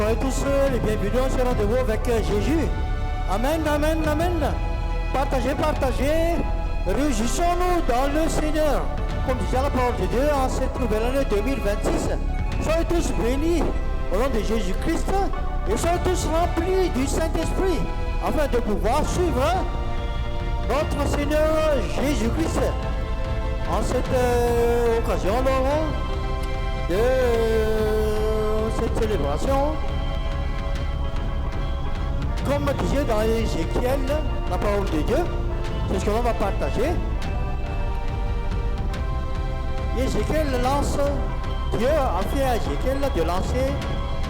soyez tous les bienvenus à ce rendez-vous avec Jésus. Amen, amen, amen. Partagez, partagez. Réjouissons-nous dans le Seigneur. Comme disait la parole de Dieu en cette nouvelle année 2026. Soyez tous bénis au nom de Jésus-Christ et soyez tous remplis du Saint-Esprit afin de pouvoir suivre notre Seigneur Jésus-Christ. En cette occasion, Laurent, de cette célébration, comme disait dans Ézéchiel, la parole de Dieu, c'est ce que l'on va partager. Ézéchiel lance, Dieu a fait à Ézéchiel de lancer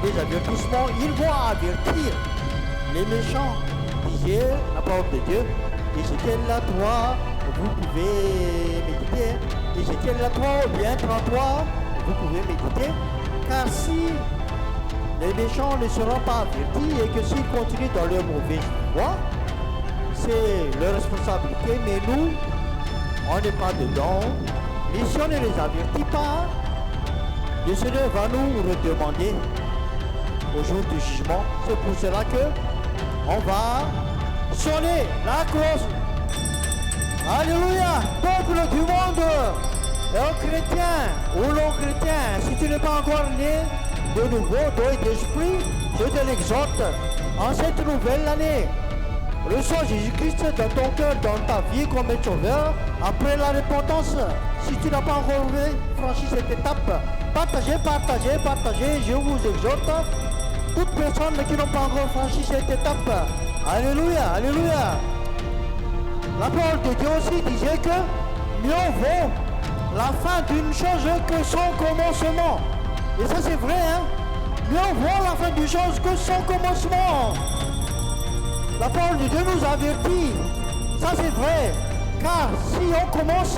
des avertissements. Il va avertir les méchants, disait la parole de Dieu. Ézéchiel 3, vous pouvez méditer. Ézéchiel 3 ou bien 33, vous pouvez méditer. Car si les méchants ne seront pas avertis et que s'ils continuent dans leur mauvaise voie, c'est leur responsabilité, mais nous, on n'est pas dedans. Mais si on ne les avertit pas, le Seigneur va nous redemander au jour du jugement. C'est pour cela que on va sonner la cloche. Alléluia, peuple du monde, et chrétien ou non chrétien, si tu n'es pas encore né de nouveau d'eau et d'esprit, je te l'exhorte en cette nouvelle année. Reçois Jésus-Christ dans ton cœur, dans ta vie comme sauveur, après la repentance. Si tu n'as pas encore franchi cette étape, partagez, partagez, partagez, je vous exhorte. Toutes personnes qui n'ont pas encore franchi cette étape, alléluia, alléluia. La parole de Dieu aussi disait que mieux vaut la fin d'une chose que son commencement. Et ça c'est vrai, hein? Mieux vaut la fin d'une chose que son commencement. La parole de Dieu nous avertit. Ça c'est vrai. Car si on commence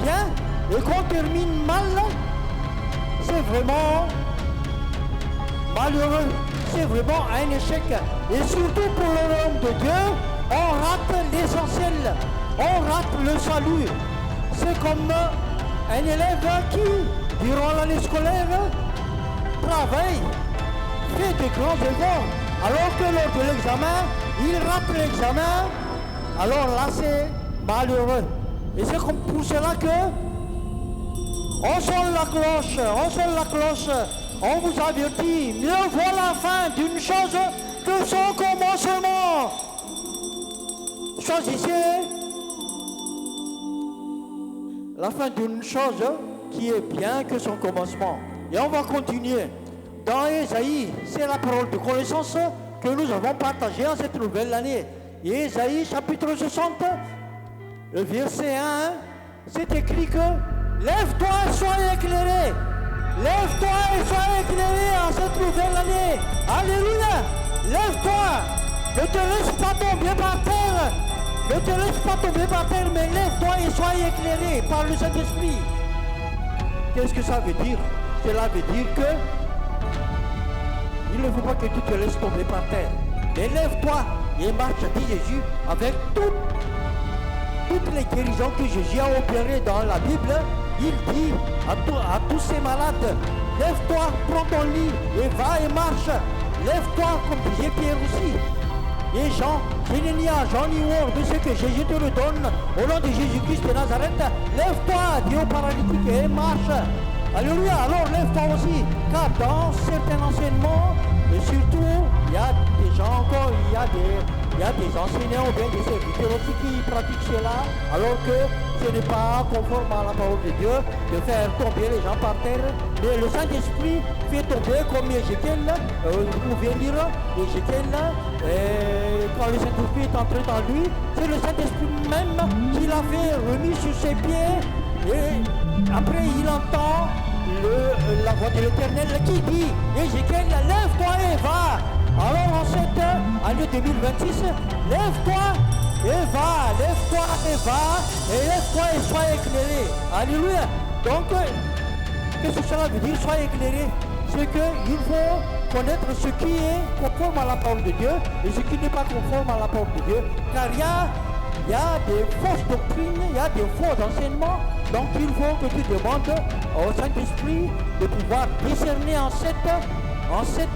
bien et qu'on termine mal, c'est vraiment malheureux. C'est vraiment un échec. Et surtout pour le royaume de Dieu, on rate l'essentiel. On rate le salut. C'est comme un élève qui, durant l'année scolaire, travaille, fait de grands efforts, alors que lors de l'examen, il rate l'examen. Alors là, c'est malheureux. Et c'est comme pour cela que on sonne la cloche, on sonne la cloche, on vous avertit, mieux vaut la fin d'une chose que son commencement. Choisissez la fin d'une chose qui est bien que son commencement. Et on va continuer. Dans Ésaïe, c'est la parole de connaissance que nous avons partagée en cette nouvelle année. Et Ésaïe chapitre 60, le verset 1, c'est écrit que lève-toi et sois éclairé. Lève-toi et sois éclairé en cette nouvelle année. Alléluia. Lève-toi. Ne te laisse pas tomber par terre. Ne te laisse pas tomber par terre, mais lève-toi et sois éclairé par le Saint-Esprit. Qu'est-ce que ça veut dire? Cela veut dire que il ne faut pas que tu te laisses tomber par terre. Mais lève-toi et marche, dit Jésus, avec toutes les guérisons que Jésus a opérées dans la Bible. Il dit à tous ces malades, lève-toi, prends ton lit et va et marche. Lève-toi, comme disait Pierre aussi. Et Jean, il n'y a Jean ni honte de ce que Jésus te le donne au nom de Jésus-Christ de Nazareth. Lève-toi, dis au paralytique et marche. Alléluia, alors lève-toi aussi, car dans certains enseignements, et surtout, il y a des gens encore, il y a des enseignants ou bien des serviteurs aussi qui pratiquent cela, alors que ce n'est pas conforme à la parole de Dieu de faire tomber les gens par terre. Mais le Saint-Esprit fait tomber comme Ézéchiel, vous pouvez lire Ézéchiel, quand le Saint-Esprit est entré dans lui, c'est le Saint-Esprit même qui l'a fait remis sur ses pieds, et après il entend la voix de l'Éternel qui dit, Ézéchiel, lève-toi et va. Alors en cette année 2026, lève-toi et va, lève-toi et va, et lève-toi et sois éclairé. Alléluia. Donc, qu'est-ce que cela veut dire, sois éclairé? C'est qu'il faut connaître ce qui est conforme à la parole de Dieu et ce qui n'est pas conforme à la parole de Dieu. Car il y a des fausses doctrines, il y a des faux enseignements. Donc il faut que tu demandes au Saint-Esprit de pouvoir discerner en cette En cette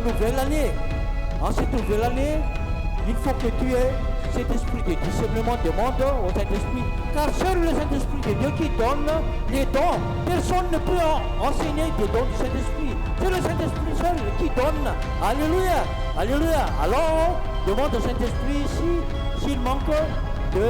nouvelle année, il faut que tu aies cet esprit de discernement, demande au Saint-Esprit, car seul le Saint-Esprit de Dieu qui donne les dons. Personne ne peut enseigner des dons du Saint-Esprit. C'est le Saint-Esprit seul qui donne. Alléluia, alléluia. Alors, demande au Saint-Esprit s'il manque de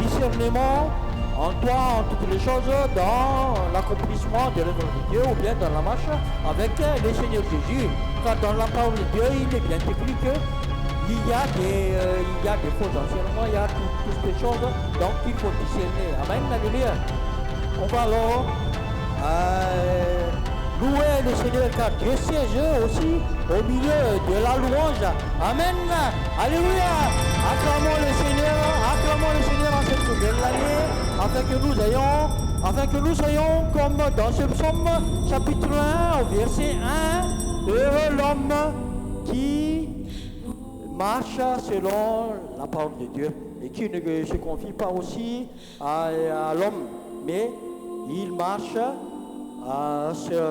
discernement en toi, en toutes les choses, dans l'accomplissement de l'œuvre de Dieu ou bien dans la marche avec le Seigneur Jésus. Car dans la parole de Dieu, il est bien écrit que il y a des faux enseignements, il y a toutes ces choses, donc il faut discerner. Amen, alléluia. On va alors louer le Seigneur car Dieu siège aussi au milieu de la louange. Amen, alléluia. Acclamons le Seigneur en cette nouvelle année, afin que nous soyons comme dans ce psaume chapitre 1 au verset 1, heureux l'homme qui marche selon la parole de Dieu et qui ne se confie pas aussi à l'homme, mais il marche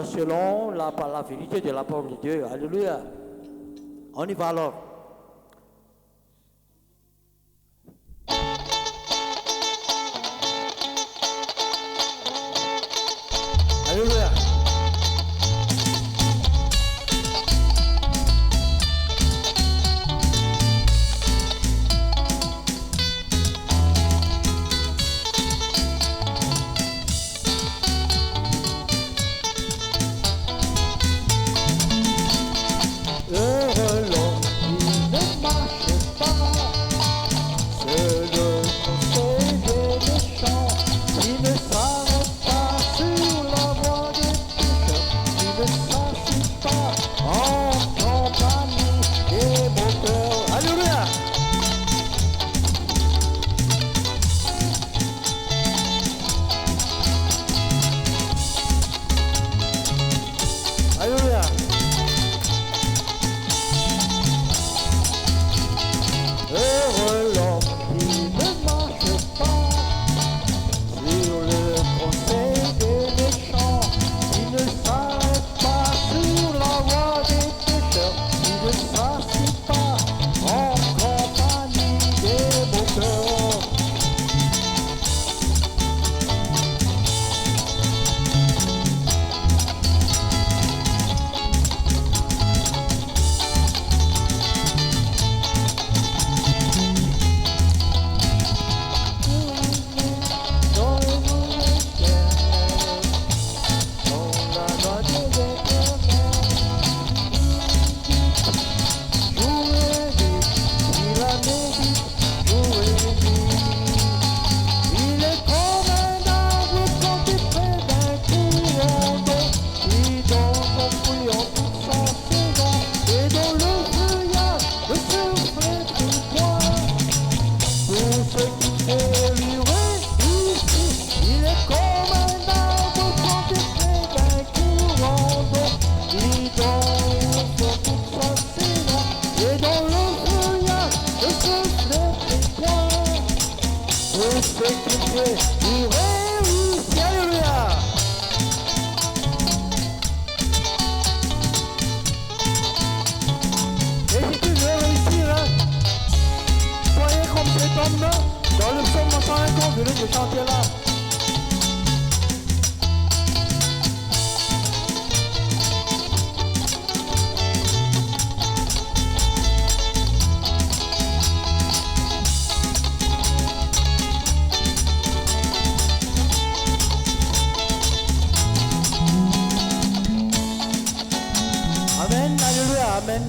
selon la vérité de la parole de Dieu. Alléluia. On y va alors. Alléluia.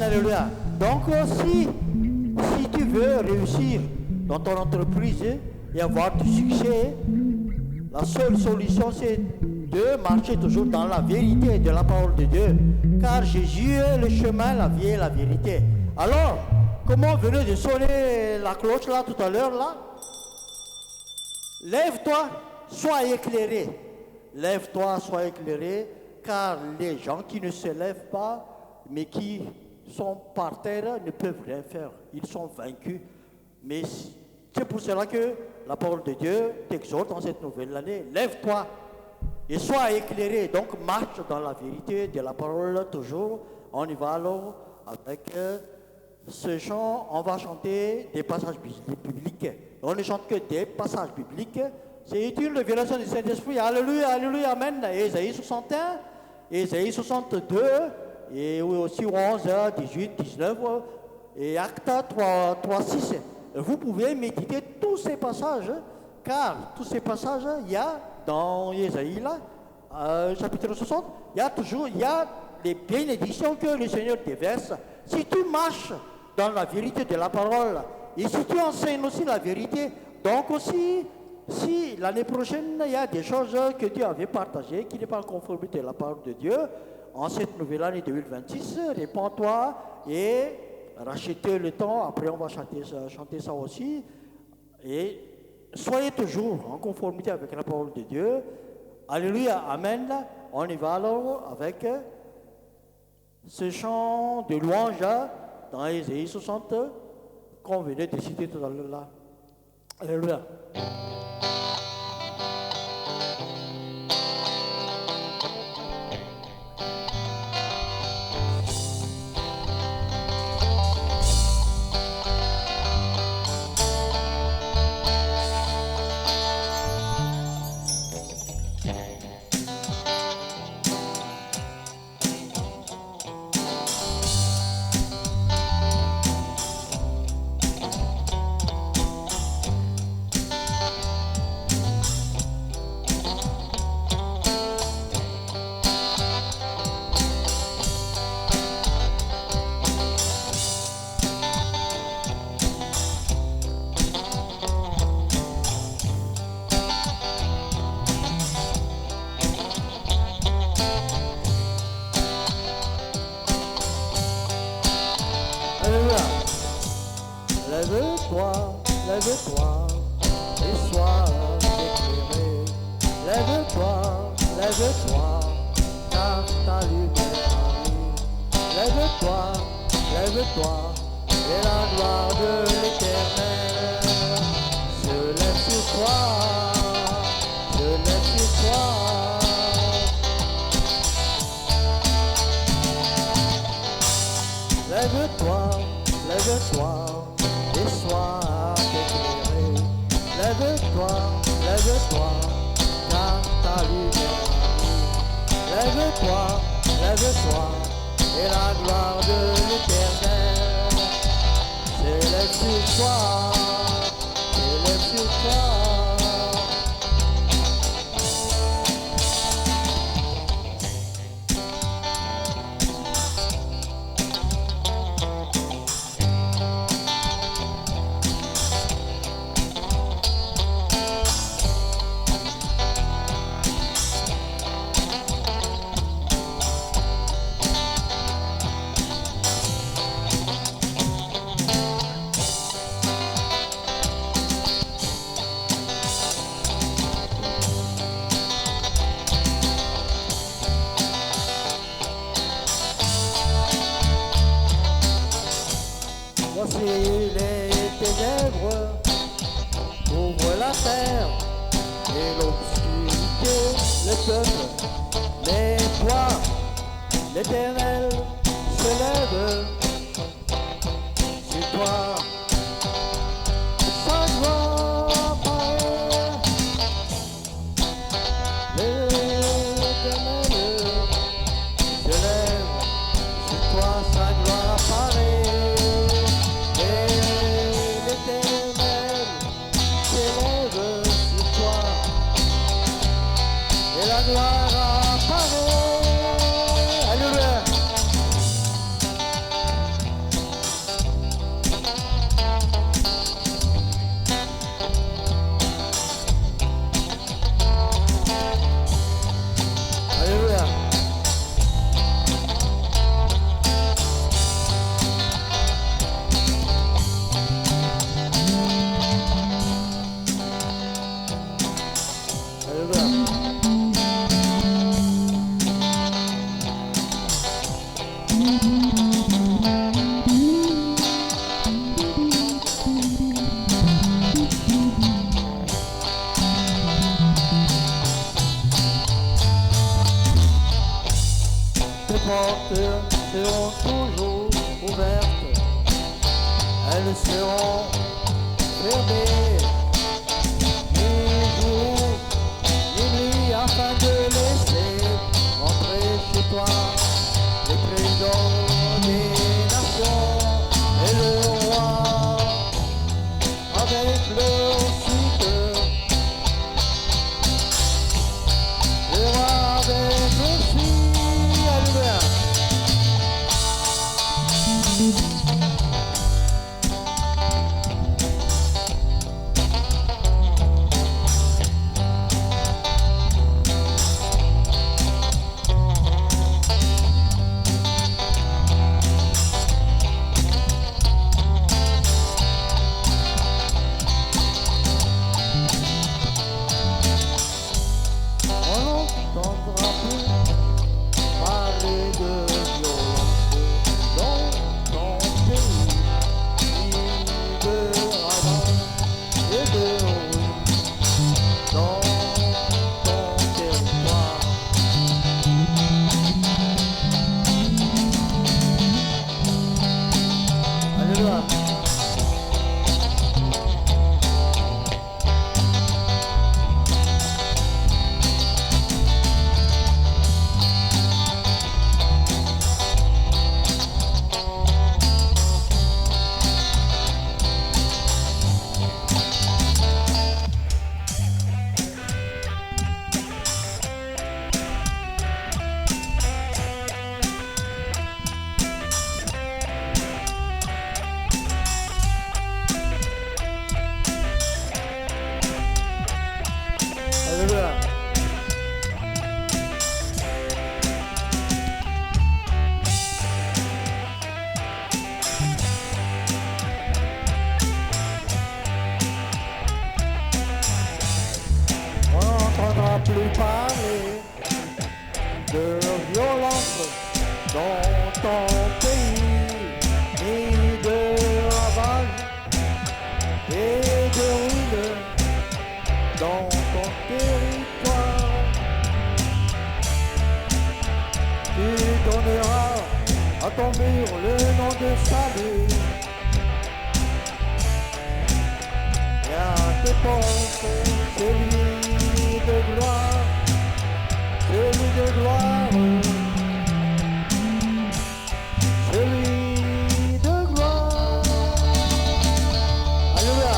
Alléluia. Donc si tu veux réussir dans ton entreprise et avoir du succès, la seule solution c'est de marcher toujours dans la vérité de la parole de Dieu. Car Jésus est le chemin, la vie et la vérité. Alors, comme on venait de sonner la cloche là tout à l'heure là, lève-toi, sois éclairé. Lève-toi, sois éclairé, car les gens qui ne se lèvent pas, mais qui sont par terre, ne peuvent rien faire. Ils sont vaincus. Mais c'est pour cela que la parole de Dieu t'exhorte en cette nouvelle année. Lève-toi, et sois éclairé. Donc marche dans la vérité de la parole toujours. On y va alors avec ce chant. On va chanter des passages bibliques. On ne chante que des passages bibliques. C'est une révélation du Saint-Esprit. Alléluia, alléluia, amen. Ésaïe 61, Ésaïe 62, et aussi 11, 18, 19, et Actes 3, 6. Vous pouvez méditer tous ces passages, car tous ces passages, il y a dans Ésaïe, là, chapitre 60, il y a les bénédictions que le Seigneur déverse. Si tu marches dans la vérité de la parole, et si tu enseignes aussi la vérité, donc aussi, si l'année prochaine, il y a des choses que Dieu avait partagées, qui n'est pas en conformité à la parole de Dieu, en cette nouvelle année 2026, répands-toi et rachetez le temps. Après, on va chanter ça aussi. Et soyez toujours en conformité avec la parole de Dieu. Alléluia, amen. On y va alors avec ce chant de louange dans Ésaïe 60 qu'on venait de citer tout à l'heure là. Alléluia. Lève-toi, lève-toi, et sois éclairé. Lève-toi, lève-toi, car ta lumière arrive. Lève-toi, lève-toi, et la gloire de l'Éternel se lève sur toi, se lève sur toi. Lève-toi, lève-toi, et sois éclairé. Lève-toi, lève-toi, car ta lumière arrive. Lève-toi, lève-toi, et la gloire de l'Éternel s'élève sur toi, s'élève sur toi. Voici les ténèbres couvrent la terre et l'obscurité le peuple. Mais toi, l'Éternel, se lève sur toi. Sa gloire apparaît. L'Éternel se lève sur toi, sa gloire apparaît. La gloire apparaît. Alléluia. Alléluia. Alléluia. portes seront toujours ouvertes. Elles seront fermées ni jour ni nuit afin de laisser rentrer chez toi les présidents des nations et le roi avec leur suite. Le roi avec leur suite. Alléluia. Plus parler de violence dans ton pays, ni de ravages et de ruines dans ton territoire. Tu donneras à ton mur le nom de salut et à tes portes celui de gloire, celui de gloire, celui de gloire. Alléluia.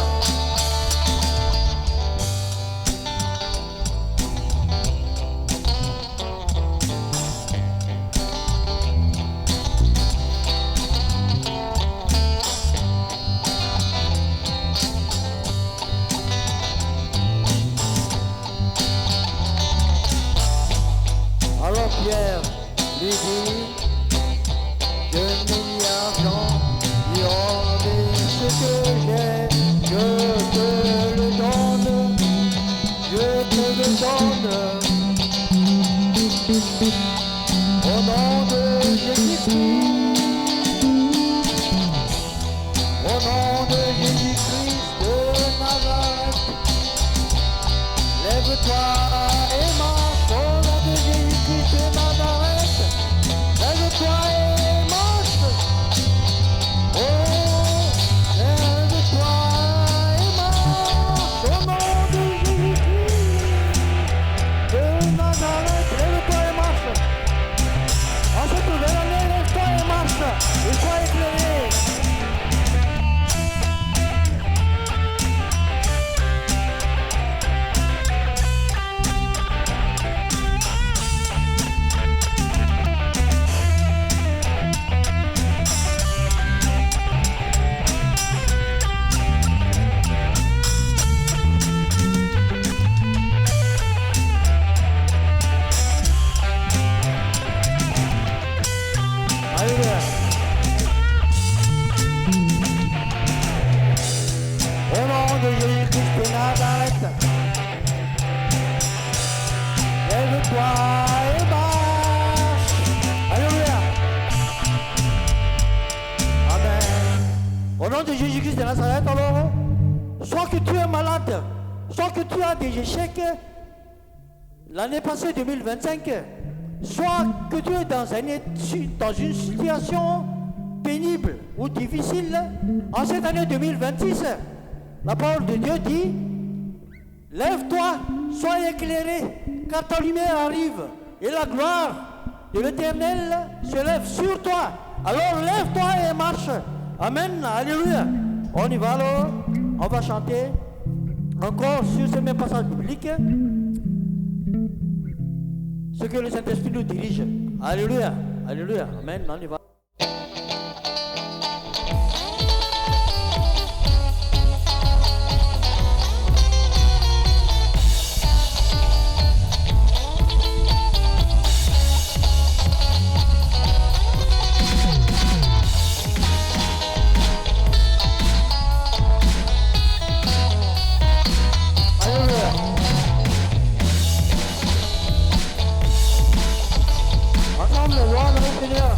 Alors Pierre lui dit, je n'ai argent, ni or, mais ce que j'ai, je te le donne, je te le donne. Au nom de Jésus-Christ, au nom de Jésus-Christ de Nazareth, lève-toi et marche au nom de Jésus-Christ de Nazareth. Lève-toi et marche. Oh, lève-toi et marche au nom de Jésus-Christ de Nazareth. Lève-toi et marche. En cette nouvelle année, lève-toi et marche. Et sois éclairé. Au nom de Jésus-Christ de Nazareth, lève-toi et marche. Alléluia. Amen. Au nom de Jésus-Christ de Nazareth, alors, soit que tu es malade, soit que tu as des échecs, l'année passée 2025, soit que tu es dans une situation pénible ou difficile, en cette année 2026, la parole de Dieu dit, lève-toi, sois éclairé, car ta lumière arrive, et la gloire de l'Éternel se lève sur toi. Alors lève-toi et marche. Amen, alléluia. On y va alors, on va chanter encore sur ce même passage biblique, ce que le Saint-Esprit nous dirige. Alléluia, alléluia, amen, on y va. Ensemble, louange au Seigneur.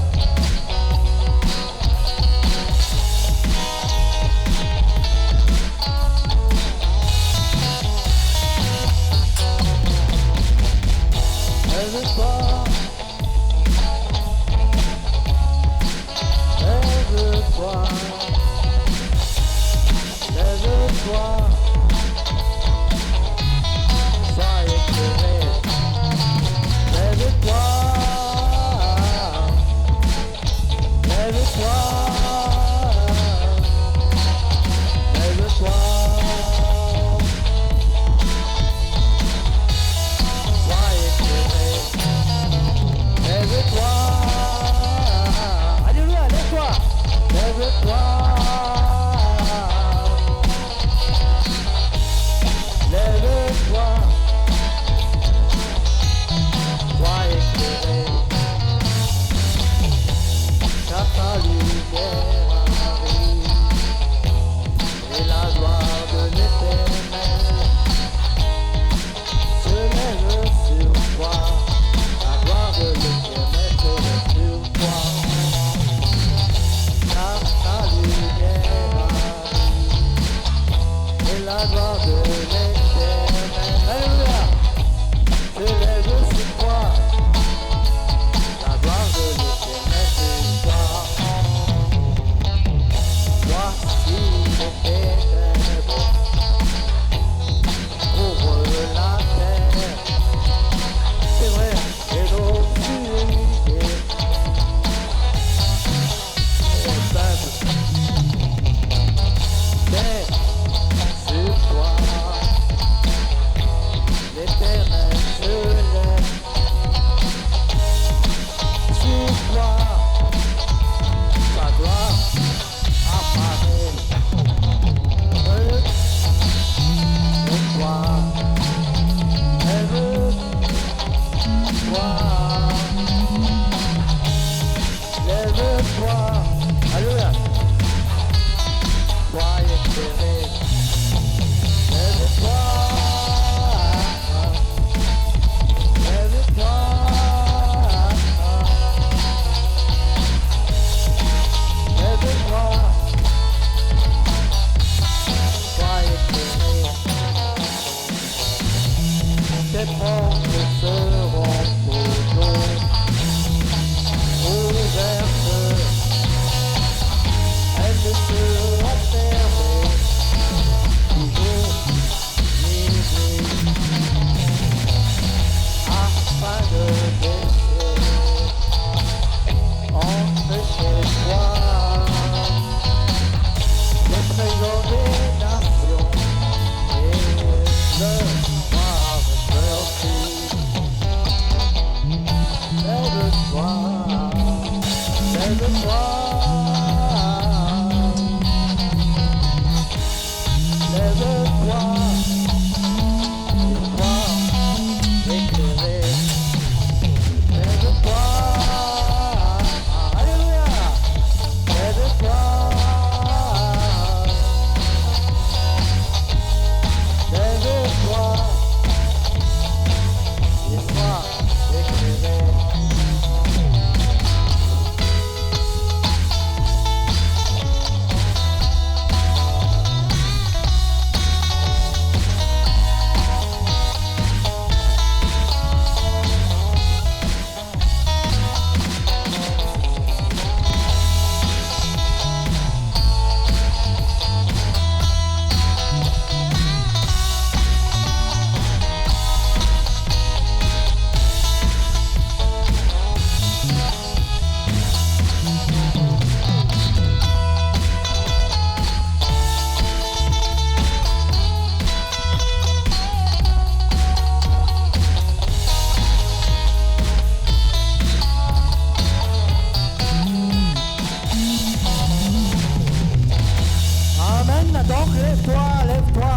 lève-toi, lève-toi.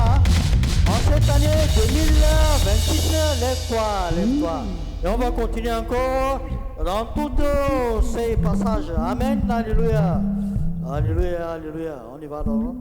En cette année 2026, lève-toi, lève-toi. Et on va continuer encore dans tous ces passages. Amen, alléluia. Alléluia, alléluia. On y va alors.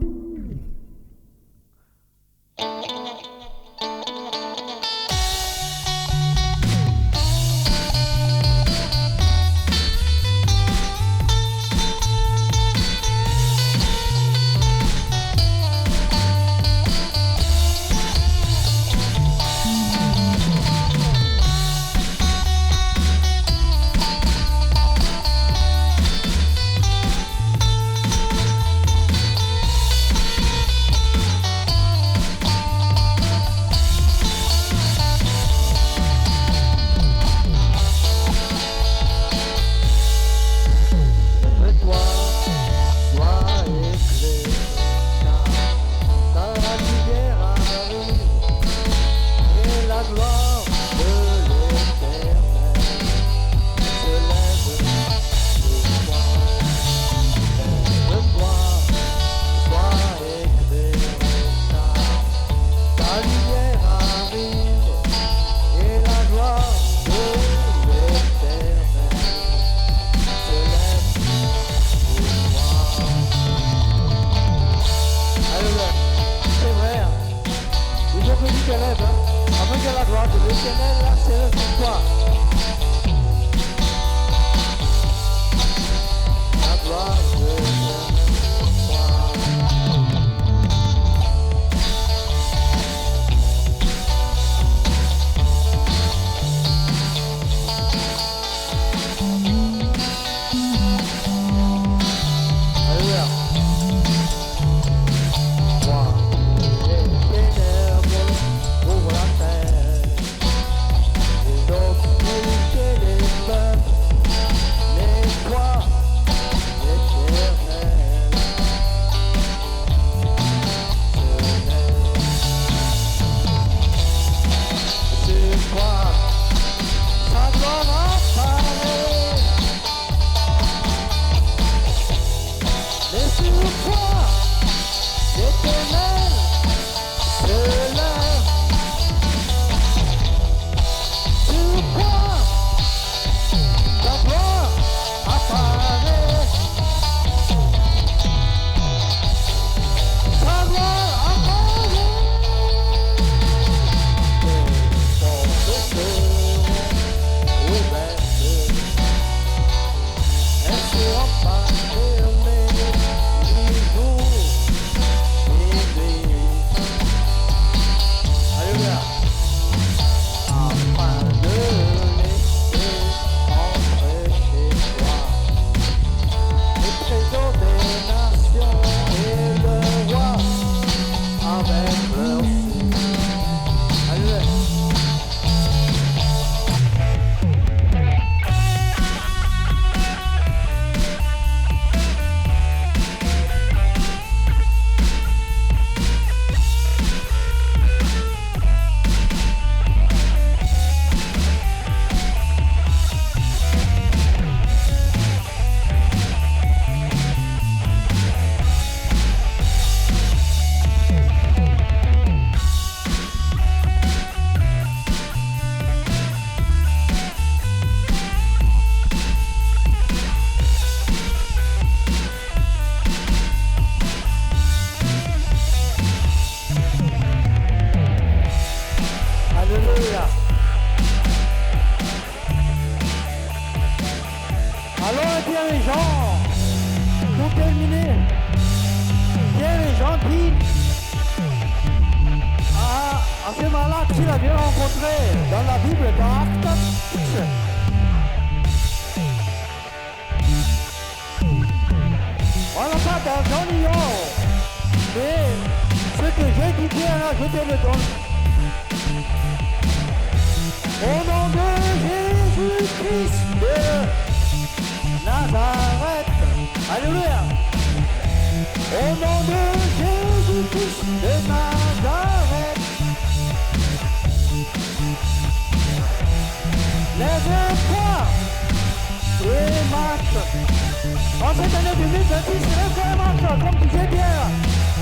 En cette année 2026, lève-toi et marche, comme disait Pierre.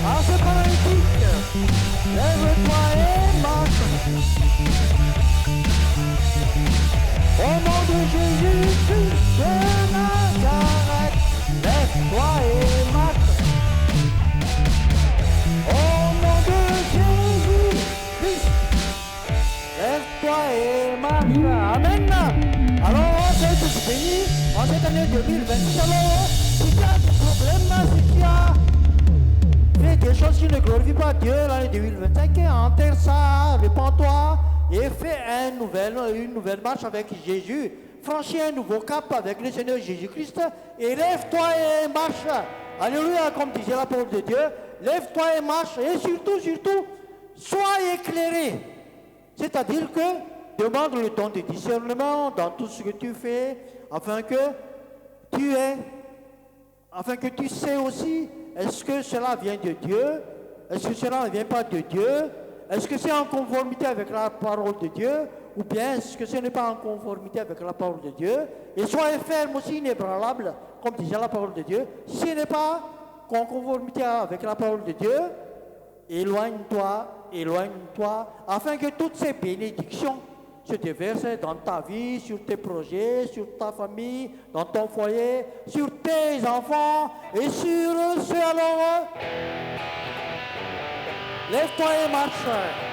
à ce paralytique. Lève-toi et marche. Au nom de Jésus-Christ de Nazareth, lève-toi et marche. Au nom de Jésus-Christ, lève-toi et marche. Amen. Alors, on s'est tous bénis en cette année 2026. Alors, si tu as des problèmes, si tu as fait des choses qui ne glorifient pas Dieu l'année 2025, enterre ça, répands-toi et fais une nouvelle marche avec Jésus. Franchis un nouveau cap avec le Seigneur Jésus-Christ et lève-toi et marche. Alléluia, comme disait la parole de Dieu. Lève-toi et marche et surtout, sois éclairé. C'est-à-dire que demande le don de discernement dans tout ce que tu fais afin que tu sais aussi, est-ce que cela vient de Dieu? Est-ce que cela ne vient pas de Dieu? Est-ce que c'est en conformité avec la parole de Dieu? Ou bien est-ce que ce n'est pas en conformité avec la parole de Dieu? Et sois ferme aussi, inébranlable, comme disait la parole de Dieu. Si ce n'est pas en conformité avec la parole de Dieu, éloigne-toi, afin que toutes ces bénédictions se déversent dans ta vie, sur tes projets, sur ta famille, dans ton foyer, sur tes enfants et sur ceux alors. Lève-toi et marche.